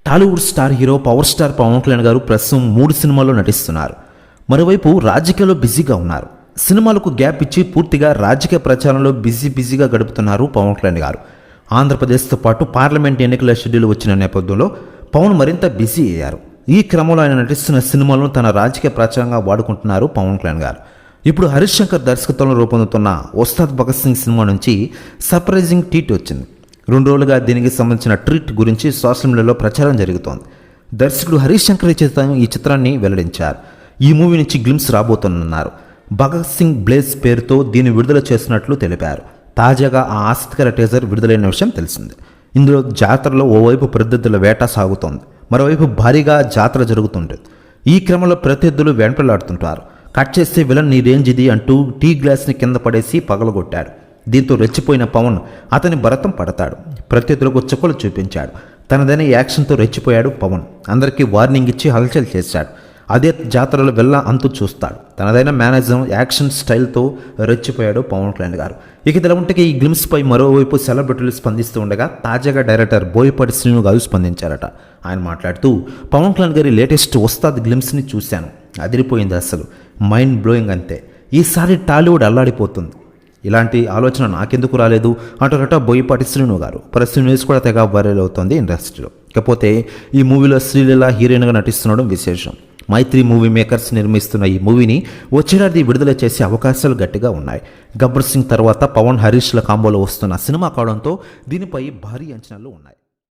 Tollywood star hero power star Pawan Kalyan గారు ప్రస్తుతం 3 సినిమాల్లో నటిస్తున్నారు. మరోవైపు రాజకీయాల్లో బిజీగా ఉన్నారు. సినిమాలకు గ్యాప్ ఇచ్చి పూర్తిగా రాజకీయ ప్రచారంలో బిజీగా గడుపుతున్నారు పవన్ కళ్యాణ్ గారు. ఆంధ్రప్రదేశ్తో పాటు పార్లమెంట్ ఎన్నికల షెడ్యూల్ వచ్చిన నేపథ్యంలో పవన్ మరింత బిజీ అయ్యారు. ఈ క్రమంలో ఆయన నటిస్తున్న సినిమాలను తన రాజకీయ ప్రచారంగా వాడుకుంటున్నారు పవన్ కళ్యాణ్ గారు. ఇప్పుడు హరీష్ శంకర్ దర్శకత్వంలో రూపొందుతున్న ఉస్తాద్ భగత్ సింగ్ సినిమా నుంచి సర్ప్రైజింగ్ ట్వీట్ వచ్చింది. 2 రోజులుగా దీనికి సంబంధించిన ట్వీట్ గురించి సోషల్ మీడియాలో ప్రచారం జరుగుతోంది. దర్శకుడు హరీష్ శంకర్ ఈ చిత్రాన్ని వెల్లడించారు. ఈ మూవీ నుంచి గ్లిమ్స్ రాబోతున్నారు. భగత్ సింగ్ బ్లేజ్ పేరుతో దీన్ని విడుదల చేస్తున్నట్లు తెలిపారు. తాజాగా ఆ ఆసక్తికర టీజర్ విడుదలైన విషయం తెలిసింది. ఇందులో జాతరలో ఓవైపు ప్రత్యర్థుల వేట సాగుతోంది, మరోవైపు భారీగా జాతర జరుగుతుంటుంది. ఈ క్రమంలో ప్రత్యర్థులు వెంటలాడుతుంటారు. కట్ చేస్తే విలన్ నీ రేంజ్ ఇది అంటూ టీ గ్లాస్ని కింద పడేసి పగలగొట్టాడు. దీంతో రెచ్చిపోయిన పవన్ అతని భరతం పడతాడు. ప్రత్యర్థులకు చుక్కలు చూపించాడు. తనదైన యాక్షన్తో రెచ్చిపోయాడు పవన్. అందరికీ వార్నింగ్ ఇచ్చి హల్చల్ చేశాడు. అదే జాతరలో వెళ్ళ అంతు చూస్తాడు. తనదైన మేనేజం యాక్షన్ స్టైల్తో రెచ్చిపోయాడు పవన్ కళ్యాణ్ గారు. ఇక ఇలా ఉంటే ఈ గ్లిమ్స్పై మరోవైపు సెలబ్రిటీలు స్పందిస్తూ ఉండగా తాజాగా డైరెక్టర్ బోయపాటి శ్రీను గారు స్పందించారట. ఆయన మాట్లాడుతూ పవన్ కళ్యాణ్ గారి లేటెస్ట్ ఉస్తాద్ గ్లిమ్స్ని చూశాను, అదిరిపోయింది, అసలు మైండ్ బ్లోయింగ్ అంతే. ఈసారి టాలీవుడ్ అల్లాడిపోతుంది. ఇలాంటి ఆలోచన నాకెందుకు రాలేదు అంటారట బోయపాటి శ్రీను గారు. ప్రస్తుతం న్యూస్ కూడా తెగ వైరల్ అవుతోంది ఇండస్ట్రీలో. ఇకపోతే ఈ మూవీలో శ్రీలీల హీరోయిన్గా నటిస్తుండడం విశేషం. మైత్రి మూవీ మేకర్స్ నిర్మిస్తున్న ఈ మూవీని వచ్చేడాది విడుదల చేసే అవకాశాలు గట్టిగా ఉన్నాయి. గబ్బర్ సింగ్ తర్వాత పవన్ హరీష్ల కాంబోలో వస్తున్న సినిమా కావడంతో దీనిపై భారీ అంచనాలు ఉన్నాయి.